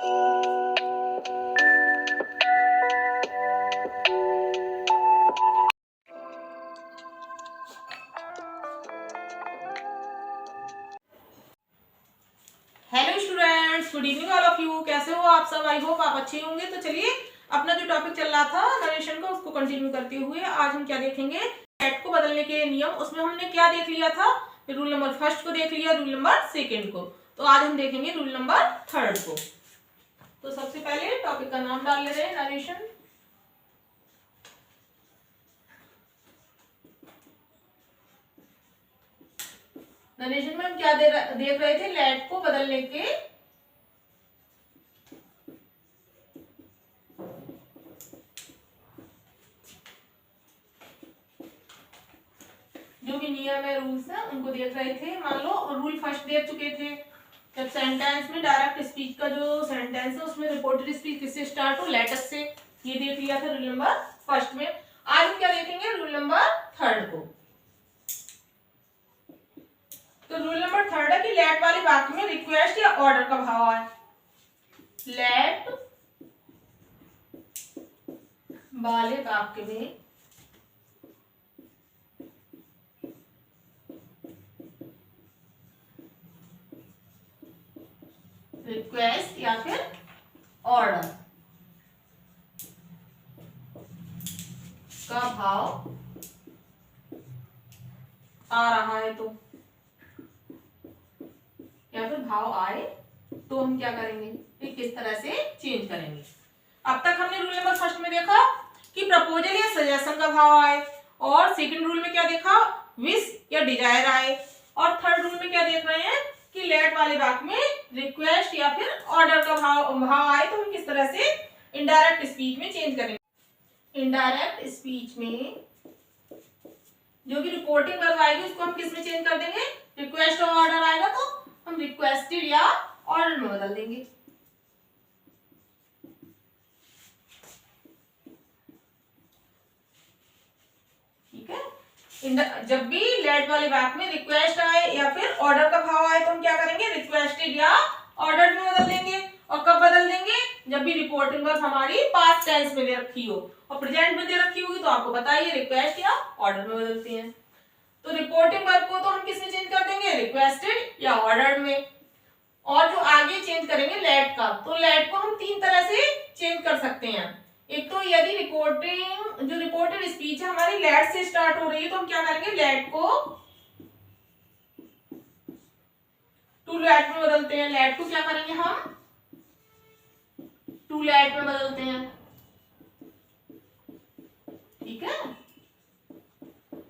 Hello students, good evening all of you. कैसे हो आप सब? आई होप आप अच्छे होंगे। तो चलिए अपना जो टॉपिक चल रहा था नरेशन का, उसको कंटिन्यू करते हुए आज हम क्या देखेंगे, लेट को बदलने के नियम। उसमें हमने क्या देख लिया था, रूल नंबर फर्स्ट को देख लिया, रूल नंबर सेकेंड को। तो आज हम देखेंगे रूल नंबर थर्ड को। तो सबसे पहले टॉपिक का नाम डाल ले रहे हैं, नरेशन। नरेशन में हम क्या देख रहे थे, लेट को बदलने के जो भी नियम है, रूल्स है, उनको देख रहे थे। मान लो रूल फर्स्ट देख चुके थे, जब सेंटेंस में डायरेक्ट स्पीच का जो सेंटेंस है उसमें रिपोर्टेड स्पीच किससे स्टार्ट हो, लेटर से। ये देख लिया था रूल नंबर फर्स्ट में। आज हम क्या देखेंगे, रूल नंबर थर्ड को। तो रूल नंबर थर्ड है कि लेट वाले वाक्य में रिक्वेस्ट या ऑर्डर का भाव आए। लेट वाले वाक्य में रिक्वेस्ट या फिर ऑर्डर का भाव आ रहा है, तो या फिर भाव आए तो हम क्या करेंगे, किस तरह से चेंज करेंगे। अब तक हमने रूल नंबर फर्स्ट में देखा कि प्रपोजल या सजेशन का भाव आए, और सेकंड रूल में क्या देखा, विश या डिजायर आए, और थर्ड रूल में क्या देख रहे हैं कि लेट वाले वाक्य में रिक्वेस्ट या फिर ऑर्डर का भाव आए तो हम किस तरह से इनडायरेक्ट स्पीच में चेंज करेंगे। इनडायरेक्ट स्पीच में जो भी रिपोर्टिंग वर्ब आएगी उसको हम किस में चेंज कर देंगे, रिक्वेस्ट और ऑर्डर आएगा तो हम रिक्वेस्टेड या ऑर्डर में बदल देंगे। ठीक है, जब भी लेट वाले वाक्य में रिक्वेस्ट आए या फिर ऑर्डर का भाव आए तो हम क्या करेंगे, रिक्वेस्टेड या ऑर्डर में बदल देंगे। और कब बदल देंगे, जब भी रिपोर्टिंग वर्ब हमारी पास्ट टेंस में दे रखी हो, और प्रेजेंट में दे रखी होगी तो आपको बताइए रिक्वेस्ट या ऑर्डर में बदलते हैं। तो रिपोर्टिंग वर्ब को तो हम किस में चेंज कर देंगे, रिक्वेस्टेड या ऑर्डर में। और जो आगे चेंज करेंगे लेट का, तो लेट को हम तीन तरह से चेंज कर सकते हैं। एक तो यदि जो रिपोर्टेड स्पीच है हमारी लेट से स्टार्ट हो रही है तो हम क्या करेंगे, लेट को टू लेट में बदलते हैं। लेट को क्या करेंगे हम, टू लेट में बदलते हैं। ठीक है,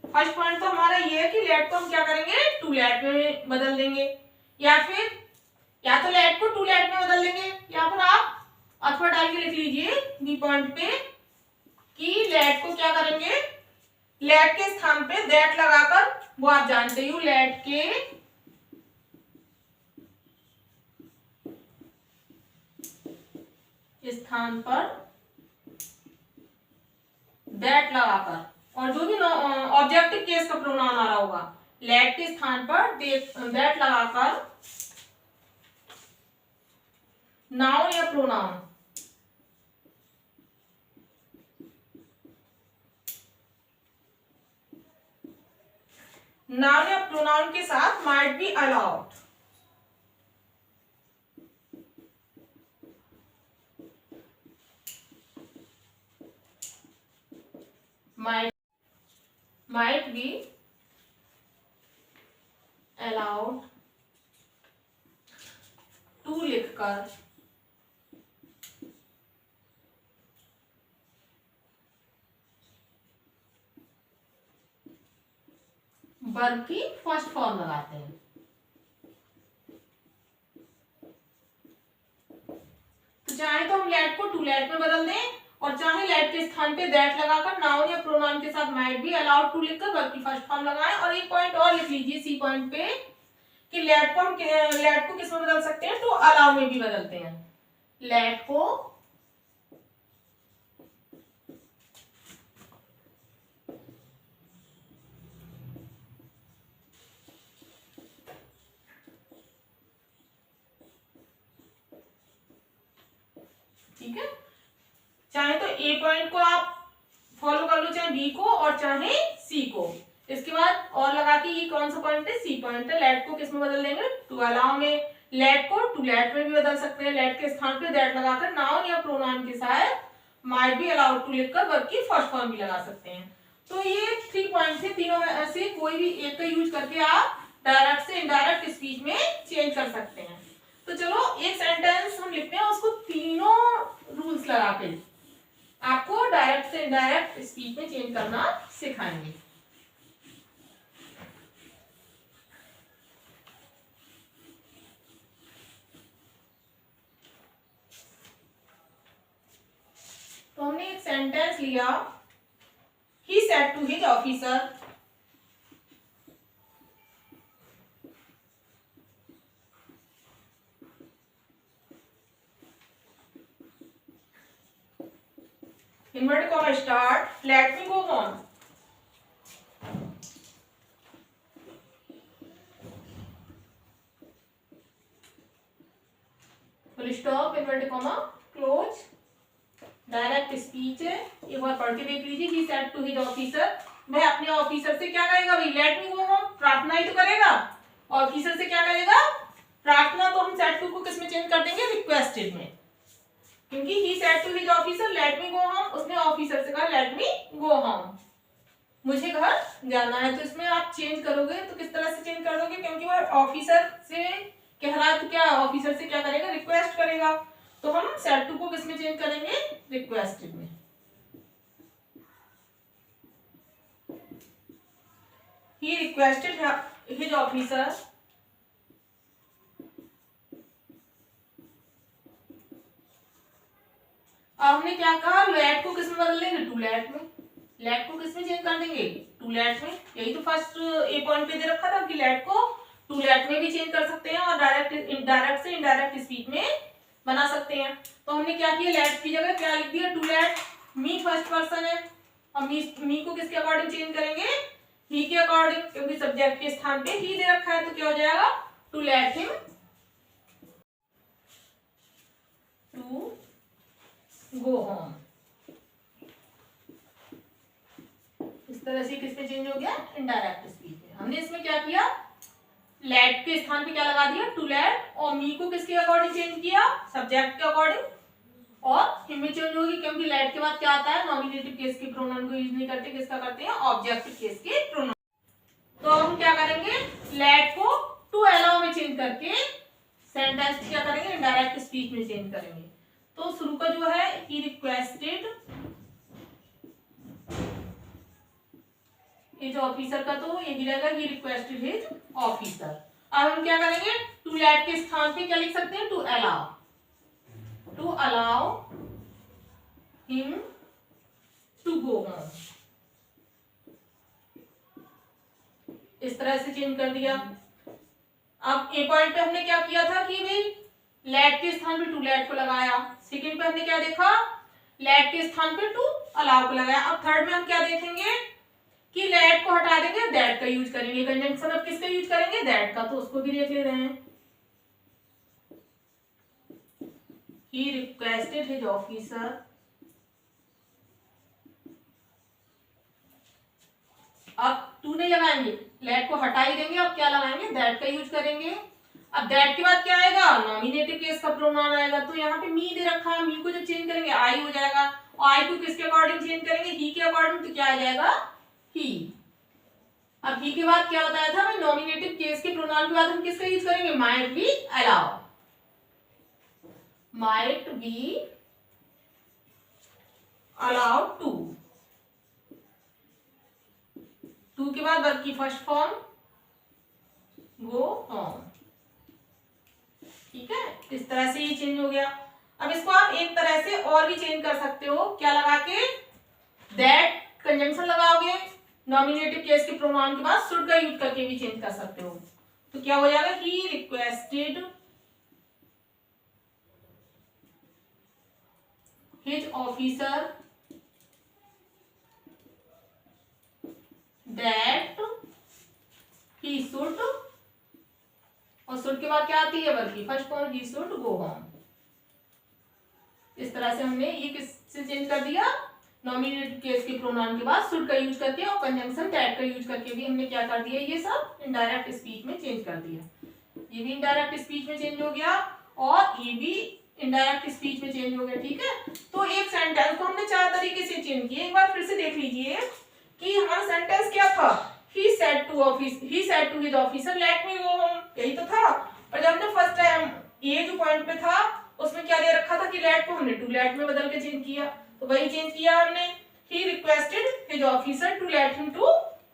फर्स्ट पॉइंट तो हमारा ये है कि लेट को हम क्या करेंगे, टू लेट में बदल देंगे, या फिर या तो लेट को टू लेट में बदल देंगे, या फिर आप अथवा डाल के लिख लीजिए बी पॉइंट पे कि लेट को क्या करेंगे, लेट के स्थान पे दैट लगाकर, वो आप जानते ही हो, लेट के स्थान पर दैट लगाकर, और जो भी ऑब्जेक्टिव केस का प्रोनाउन आ रहा होगा, लेट के स्थान पर दैट लगाकर नाउन या प्रोनाउन नाउन या प्रोनाउन के साथ might be allowed, might be allowed to लिखकर वर्ब की फर्स्ट फॉर्म लगाते हैं। तो चाहे तो हम लेट को टू लेट में बदल दें, और चाहे लेट के स्थान पे दैट लगाकर नाउन या प्रोनाउन के साथ माइट बी अलाउड टू लिखकर वर्ब की फर्स्ट फॉर्म लगाएं। और एक पॉइंट और लिख लीजिए सी पॉइंट पे कि लेट को किस में बदल सकते हैं, तो अलाउ में भी बदलते हैं। लेट को ठीक है, चाहे तो ए पॉइंट को आप फॉलो कर लो, चाहे बी को और चाहे सी को। इसके बाद और लगा के ये कौन सा पॉइंट है, सी पॉइंट है। लेट को किस में बदल देंगे, टू अलाउ में। लेट को टू लेट में भी बदल सकते हैं। लेट के स्थान पे दैट लगाकर नाउन या प्रोनाउन के साथ माइट बी अलाउड टू लिखकर वर्ब की फर्स्ट फॉर्म भी लगा सकते हैं। तो ये 3 पॉइंट थे, तीनों में से कोई भी एक का यूज करके आप डायरेक्ट से इनडायरेक्ट स्पीच में चेंज कर सकते हैं। तो चलो एक सेंटेंस हम लिखते हैं, उसको तीनों रूल्स लगा के आपको डायरेक्ट से इनडायरेक्ट स्पीच में चेंज करना सिखाएंगे। तो हमने एक सेंटेंस लिया, he said to his officer, inverted comma start, let me go on. Full stop, inverted comma close, direct speech है। एक बार पढ़ के देख लीजिए, he said to his officer, वह अपने ऑफिसर से क्या कहेगा भाई, लेट मी गो होम, प्रार्थना ही तो करेगा। ऑफिसर से क्या करेगा, प्रार्थना। तो हम सेड टू को किस में चेंज कर देंगे, रिक्वेस्टेड में, क्योंकि he said to his officer let me go home, उसने ऑफिसर से कहा लेट मी गो होम, मुझे घर जाना है। तो इसमें आप चेंज करोगे तो किस तरह से चेंज कर दोगे, क्योंकि वह ऑफिसर से कह रहा है तो क्या ऑफिसर से क्या करेगा, रिक्वेस्ट करेगा। तो हम सेड टू को किस में चेंज करेंगे, रिक्वेस्टेड में। ही रिक्वेस्टेड हिज ऑफिसर अब हमने क्या कहा, लेट को किस में बदल लेंगे, टू लेट में। लेट को किस में चेंज कर देंगे, टू लेट में। यही तो फर्स्ट ए पॉइंट पे दे रखा था कि लेट को टू लेट में भी चेंज कर सकते हैं और डायरेक्ट से इनडायरेक्ट स्पीच में बना सकते हैं। तो हमने क्या किया, लेट की जगह क्या लिख दिया, to let. Me first person है, हम मी को किसके अकॉर्डिंग चेंज करेंगे, ही के अकॉर्डिंग, क्योंकि सब्जेक्ट के स्थान पे ही दे रखा है। तो क्या हो जाएगा, to let him to go home. इस तरह से किस पे चेंज हो गया, इनडायरेक्ट स्पीच में। हमने इसमें क्या किया, लेट के स्थान पे क्या लगा दिया, टू लेट, और मी को किसके अकॉर्डिंग चेंज किया, सब्जेक्ट के अकॉर्डिंग। और हिम में चेंज होगी क्योंकि लेट के बाद क्या आता है, नॉमिनेटिव केस के प्रोनाउन को यूज नहीं करते, किसका करते हैं, ऑब्जेक्टिव केस के प्रोनाउन। तो हम क्या करेंगे, लेट को टू अलाउ में चेंज करके सेंटेंस क्या करेंगे, इनडायरेक्ट स्पीच में चेंज करेंगे। तो शुरू का जो है, ही रिक्वेस्टेड हिज ऑफिसर का तो ये गिरेगा, ही रिक्वेस्टेड हिज ऑफिसर। अब हम क्या करेंगे, टू लेट के स्थान पे क्या लिख सकते हैं, to allow, to allow him to go home. इस तरह से चेंज कर दिया। अब ए पॉइंट पे हमने क्या किया था कि भाई लेट के स्थान पे टू लेट को लगाया। सेकंड पे हमने क्या देखा, लेट के स्थान पे टू अलाउ को लगाया। अब थर्ड में हम क्या देखेंगे कि लेट को हटा देंगे, दैट का यूज करेंगे। कंजंक्शन अब किसका यूज करेंगे, दैट का। तो उसको भी देख ले रहे हैं, ही रिक्वेस्टेड हिज ऑफिसर, अब टू नहीं लगाएंगे, लेट को हटा ही देंगे। अब क्या लगाएंगे, दैट का यूज करेंगे। अब दैट के बाद क्या आएगा, नॉमिनेटिव केस का प्रोनाउन आएगा। तो यहाँ पे मी दे रखा है, मी को जब चेंज करेंगे आई हो जाएगा, और आई को किसके अकॉर्डिंग चेंज करेंगे, ही के अकॉर्डिंग। तो क्या आ जाएगा, ही। अब ही के बाद क्या बताया था, नॉमिनेटिव केस के प्रोनाउन के बाद हम किसका यूज करेंगे, might be allow, might be allowed to. To के बाद वर्ब की फर्स्ट फॉर्म गो होम। ठीक है, इस तरह से ये चेंज हो गया। अब इसको आप एक तरह से और भी चेंज कर सकते हो, क्या लगा के, दैट कंजंक्शन लगाओगे, नॉमिनेटिव केस के प्रोनाउन के बाद शुड का यूज करके भी चेंज कर सकते हो। तो क्या हो जाएगा, he requested his officer that he should, और शुड के बाद क्या आती है, वर्ब की first form, he should go home. इस तरह से हमने ये किससे चेंज कर दिया, नॉमिनेटिव केस के प्रोनाउन के बाद शुड का यूज करके और कंजंक्शन दैट का यूज करके भी हमने क्या कर दिया, ये सब इनडायरेक्ट स्पीच में चेंज कर दिया। ये भी इनडायरेक्ट स्पीच में चेंज हो गया और ये भी इनडायरेक्ट स्पीच में चेंज हो गया। ठीक है, तो एक सेंटेंस को हमने 4 तरीके से चेंज किया। एक बार फिर से देख लीजिए कि हमारा सेंटेंस क्या था, he said to his officer let me go home, यही तो था। और जब हमने फर्स्ट टाइम ये जो पॉइंट पे था उसमें क्या दे रखा था कि लेट को हमने टू लेट में बदल के चेंज किया, तो वही चेंज किया हमने। he requested his officer to let him to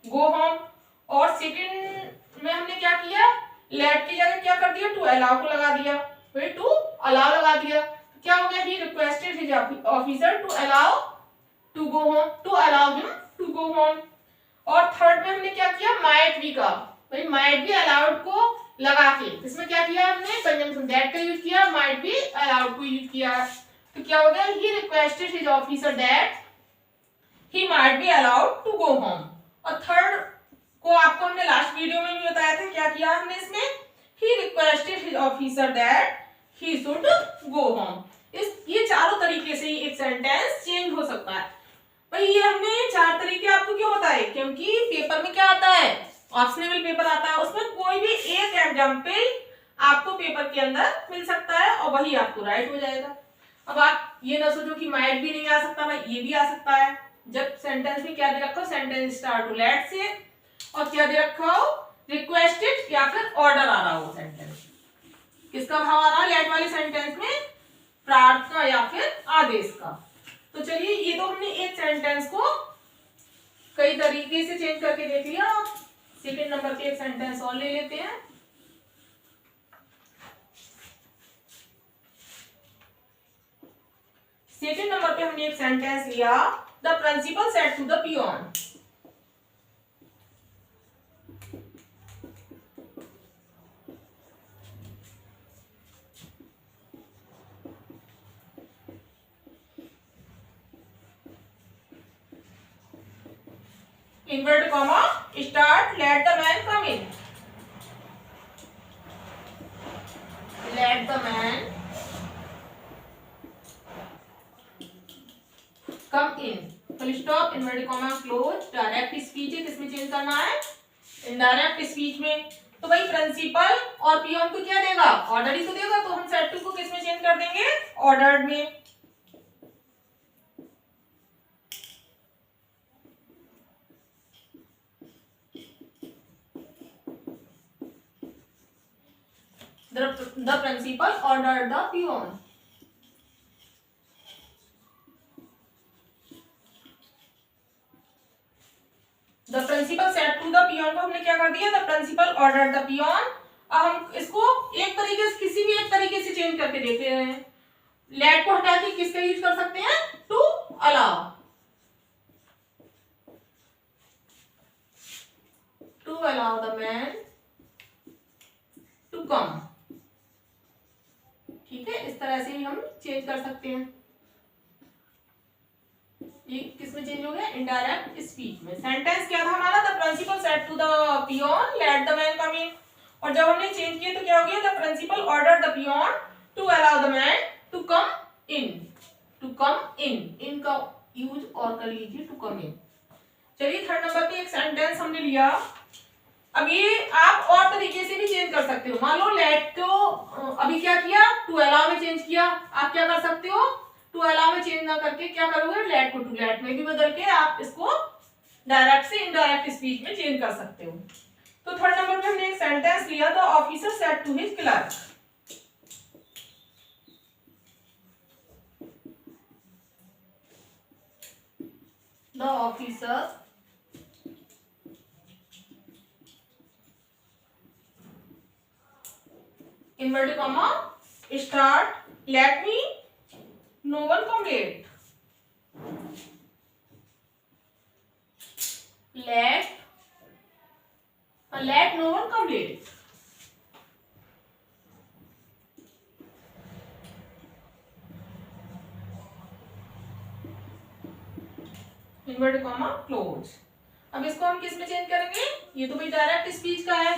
go home। और सेकंड में हमने क्या किया, लेट की जगह क्या कर दिया, टू अलाउ को लगा दिया, फिर टू अलाउ लगा दिया, तो क्या हो गया, he requested his officer to allow to go home, to allow him to go home। और थर्ड में हमने क्या किया, माइट बी का, भाई माइट बी अलाउड को लगा के इसमें क्या किया हमने, कंजंक्शन दैट का यूज किया, माइट बी अलाउड को यूज किया, तो क्या हो गया, he requested his officer that he might be allowed to go home। और थर्ड को आपको हमने लास्ट वीडियो में भी बताया था, क्या किया हमने इसमें, he requested his officer that he should go home। ये चारों तरीके से एक सेंटेंस चेंज हो सकता है। भाई ये हमने 4 तरीके आपको क्यों बताए, क्योंकि पेपर में क्या आता है, ऑप्शनल पेपर आता है, उसमें कोई भी एक एग्जाम्पल आपको पेपर के अंदर मिल सकता है और वही आपको राइट हो जाएगा। अब आप ये ना सोचो कि माइट भी नहीं आ सकता, भाई ये भी आ सकता है। जब सेंटेंस में क्या दे रखा हो, सेंटेंस स्टार्ट हो लेट से और क्या दे रखा हो, रिक्वेस्टेड या फिर ऑर्डर आ रहा हो, सेंटेंस किसका भाव आ रहा है लेट वाले सेंटेंस में, प्रार्थना या फिर आदेश का। तो चलिए ये तो हमने एक सेंटेंस को कई तरीके से चेंज करके देख लिया। सेकंड नंबर पे एक सेंटेंस और ले लेते हैं। सेकंड नंबर पे हमने एक सेंटेंस लिया, the principal said to the peon. Invert comma start, let the man come in, let the man come in, full stop, invert comma close. Direct speech है, किसमें चेंज करना है, इनडायरेक्ट स्पीच में। तो भाई प्रिंसिपल और peon को क्या देगा, ऑर्डर ही तो देगा, तो हम सेड टू को किसमें चेंज कर देंगे, ऑर्डर्ड में। The principal ordered the peon। The principal said to the peon को हमने क्या कर दिया, the principal ordered the peon। अब हम इसको एक तरीके से, किसी भी एक तरीके से चेंज करके देख रहे हैं। लेट को हटा के किसका यूज कर सकते हैं, to allow, to allow the man to come. ठीक है, इस तरह से भी हम चेंज कर सकते हैं। ये किसमें चेंज हो गया, इनडायरेक्ट स्पीच में। सेंटेंस क्या था हमारा, the principal said to the peon let the man come in. और जब हमने चेंज किया तो क्या हो गया, the principal order the peon to allow the man to come in, to come in, in का यूज और कर लीजिए, टू कम इन। चलिए थर्ड नंबर पे एक सेंटेंस हमने लिया। अब ये आप और तरीके से भी चेंज कर सकते हो। मान लो लेट को अभी क्या किया, टू अलाउ में चेंज किया, आप क्या कर सकते हो, टू अलाउ में चेंज ना करके क्या करोगे, लेट को टू लेट में भी बदल के आप इसको डायरेक्ट से इनडायरेक्ट स्पीच में चेंज कर सकते हो। तो थर्ड नंबर पे हमने एक सेंटेंस लिया, the officer said to his clerk. The officer inverted comma start, let me no one come late, let no one come late। Inverted comma close. अब इसको हम किस में चेंज करेंगे, ये तो भाई डायरेक्ट स्पीच का है।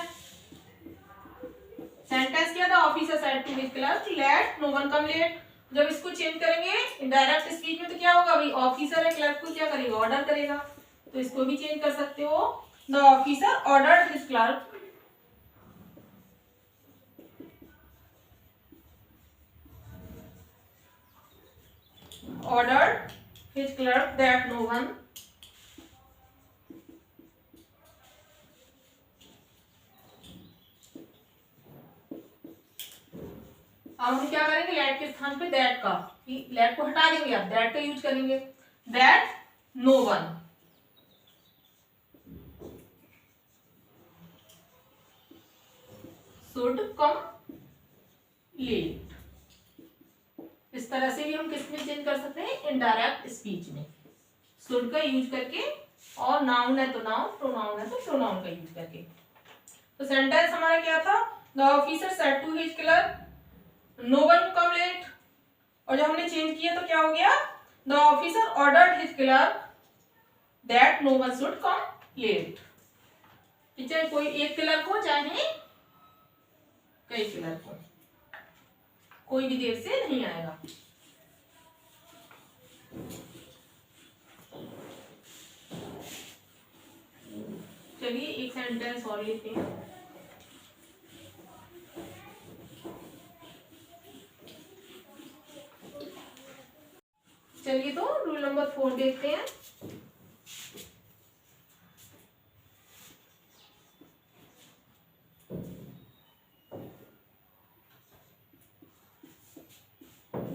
सेंटेंस क्या था, officer said to his clerk let no one come late. जब इसको चेंज करेंगे इनडायरेक्ट स्पीच में तो क्या होगा भाई, ऑफिसर है क्लर्क को क्या करेगा, ऑर्डर करेगा, तो इसको भी चेंज कर सकते हो। The officer ordered his clerk, ordered his clerk that no one अब हम क्या करेंगे, लेट के स्थान पे दैट का, लेट को हटा देंगे, अब दैट का यूज करेंगे। That no one should come late. इस तरह से भी हम किस में चेंज कर सकते हैं, इनडायरेक्ट स्पीच में शुड का यूज करके, और नाउन है तो नाउन, प्रोनाउन है तो प्रोनाउन का यूज करके। तो सेंटेंस हमारा क्या था, the officer said to his clerk no one come late, और जब हमने चेंज किया तो क्या हो गया, the officer ordered his clerk that no one should come late. चाहे कोई एक क्लर्क हो चाहे कई क्लर्क हो, कोई भी देर से नहीं आएगा। चलिए एक सेंटेंस और लेते हैं। चलिए तो रूल नंबर 4 देखते हैं।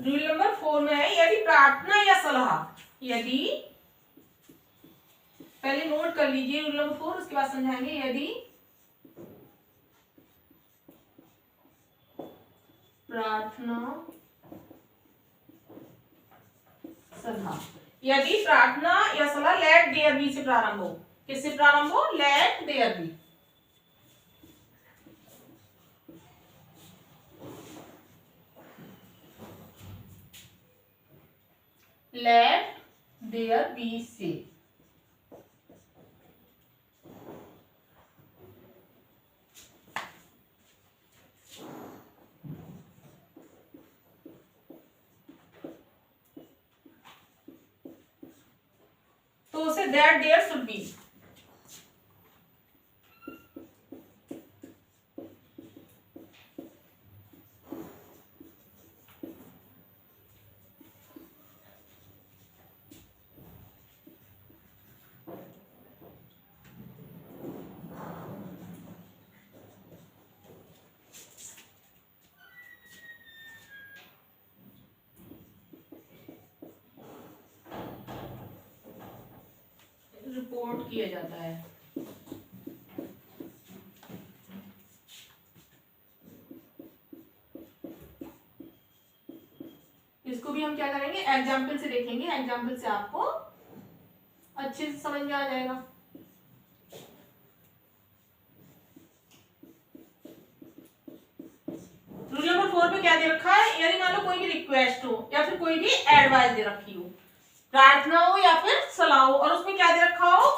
रूल नंबर 4 में है, यदि प्रार्थना या सलाह, यदि, पहले नोट कर लीजिए रूल नंबर 4, उसके बाद समझाएंगे। यदि प्रार्थना सलाह, यदि प्रार्थना या सलाह लेट देयर बी से प्रारंभ हो, किससे प्रारंभ हो, let there be, let there be से, तो उसे that there should be, report किया जाता है। इसको भी हम क्या करेंगे, एग्जाम्पल से देखेंगे, एग्जाम्पल से आपको अच्छे से समझ में आ जाएगा। रूल नंबर 4 में क्या दे रखा है, यदि मान लो कोई भी रिक्वेस्ट हो या फिर कोई भी एडवाइस दे रखी हो, प्रार्थना हो या फिर सलाह हो, और उसमें क्या दे रखा हो,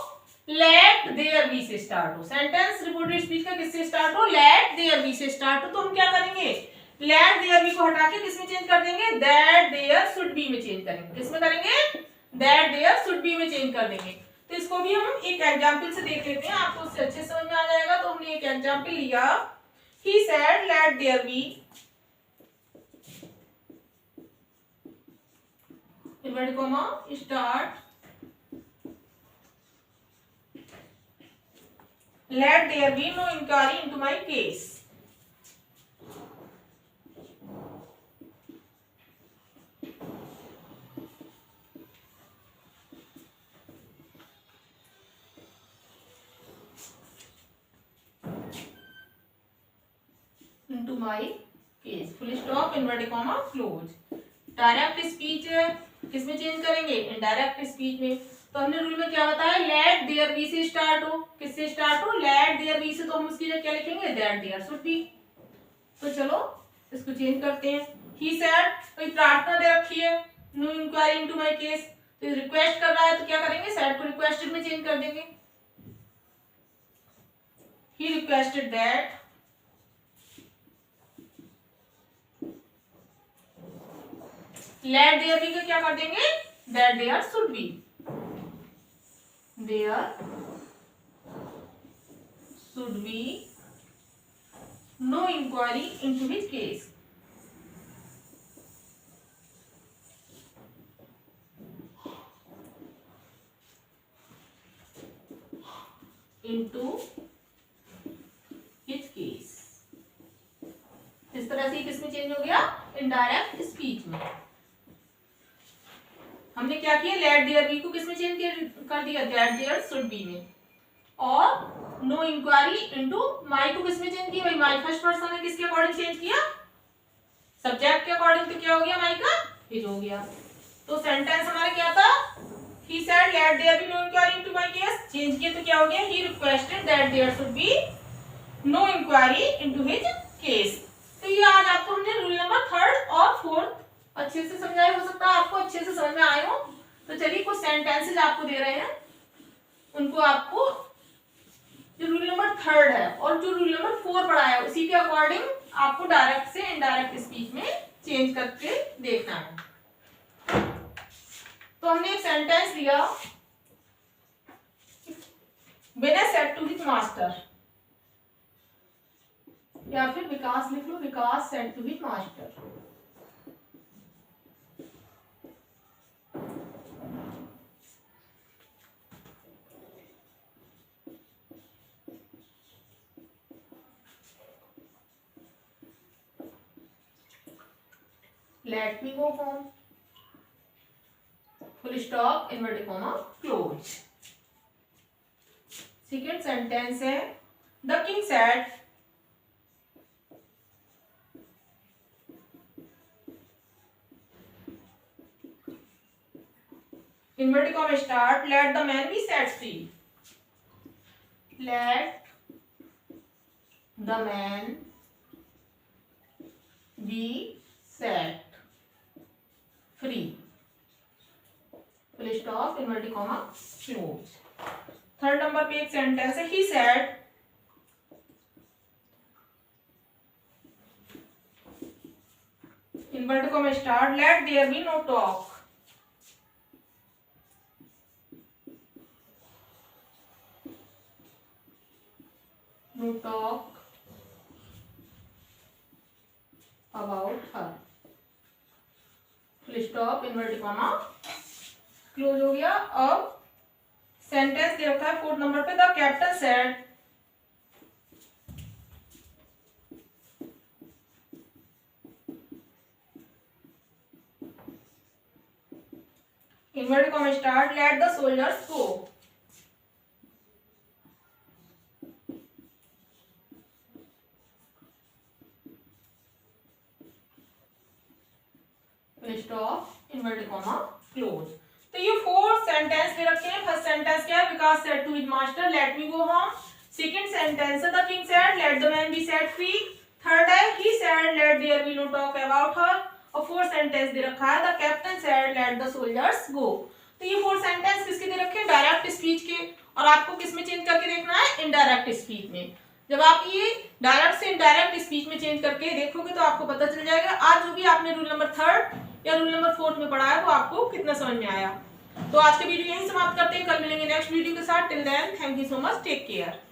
लेट देयर बी से स्टार्ट हो। सेंटेंस रिपोर्टेड स्पीच का किससे स्टार्ट हो, लेट देयर बी से स्टार्ट हो, तो हम क्या करेंगे, लेट देयर बी को हटा के किसमें चेंज कर देंगे, दैट देयर शुड बी में चेंज करेंगे। किसमें करेंगे, दैट देयर शुड बी में चेंज कर देंगे। तो इसको भी हम एक एग्जांपल से देख लेते हैं, आपको उससे अच्छे समझ में आ जाएगा। तो हमने एक एग्जांपल लिया, he said let there be inverted comma start, let there be no inquiry into my case, into my case, full stop inverted comma close. Direct speech किसमें चेंज करेंगे, इनडायरेक्ट स्पीच में। तो हमने रूल में क्या बताया, late there be से start हो, किससे स्टार्ट हो, लेट देयर बी से, तो हम उसकी जगह क्या लिखेंगे, दैट देयर शुड बी। तो चलो इसको चेंज करते हैं। ही सेड, कोई प्रार्थना दे रखी है, no inquiry into my case, तो रिक्वेस्ट कर रहा है, तो क्या करेंगे, सेड को रिक्वेस्टेड में चेंज कर देंगे। He requested that let there be का क्या कर देंगे, that there should be, there should be no inquiry into his case, into his case. इस तरह से किसमें चेंज हो गया, इनडायरेक्ट स्पीच में। हमने क्या किया, लेट देयर बी को किसमें चेंज कर दिया, दैट देयर शुड बी में, और नो इंक्वायरी इनटू माई को किसमें चेंज किया, भाई माई फर्स्ट पर्सन है, किसके अकॉर्डिंग चेंज किया, सब्जेक्ट के अकॉर्डिंग। तो क्या हो गया, माई का हिज हो गया। तो सेंटेंस हमारा क्या था, he said let there be no inquiry into my case, change किया तो क्या हो गया, he requested that there should be no inquiry into his case. तो ये आज आपको हमने रूल नंबर 3 और 4 अच्छे से समझाया, हो सकता है आपको अच्छे से समझ में आए हो। तो चलिए कुछ सेंटेंसेस आपको दे रहे हैं, उनको आपको जो रूल नंबर 3 है और जो रूल नंबर 4 पढ़ा है उसी के अकॉर्डिंग आपको डायरेक्ट से इनडायरेक्ट स्पीच में चेंज करके देखना है। तो हमने एक सेंटेंस लिया, Vinay said to his master, या फिर विकास लिख लो, Vikas said to his master. Let me go home. Full stop, inverted comma, close. Second sentence है, the king said, inverted comma start, let the man be set free. Let the man be set free. Full stop, inverted comma, close. Third number पे एक sentence है, he said, inverted comma start, let there be no talk. No talk about her. Full stop, inverted comma, close हो गया। अब sentence दे रखा है 4 number पे, the captain said, inverted comma start, let the soldiers go. Stop, inverted comma, close. तो ये 4 sentence दे रखे हैं। फर्स्ट सेंटेंस क्या है, Vikas said to his master, let me go home. Second sentence है, the king said, let the man be set free. Third है, he said, let there be no talk about her. और fourth sentence दे रखा है, the captain said, let the soldiers go. तो ये 4 sentence किसके दे रखे हैं, डायरेक्ट स्पीच के। और आपको किस में चेंज करके देखना है, इनडायरेक्ट स्पीच में। जब आप ये डायरेक्ट से इनडायरेक्ट स्पीच में चेंज करके देखोगे तो आपको पता चल जाएगा आज जो भी आपने रूल नंबर 3 या रूल नंबर 4 में पढ़ा है वो आपको कितना समझ में आया। तो आज के वीडियो यहीं समाप्त करते हैं, कल मिलेंगे नेक्स्ट वीडियो के साथ। Till then thank you so much, take care.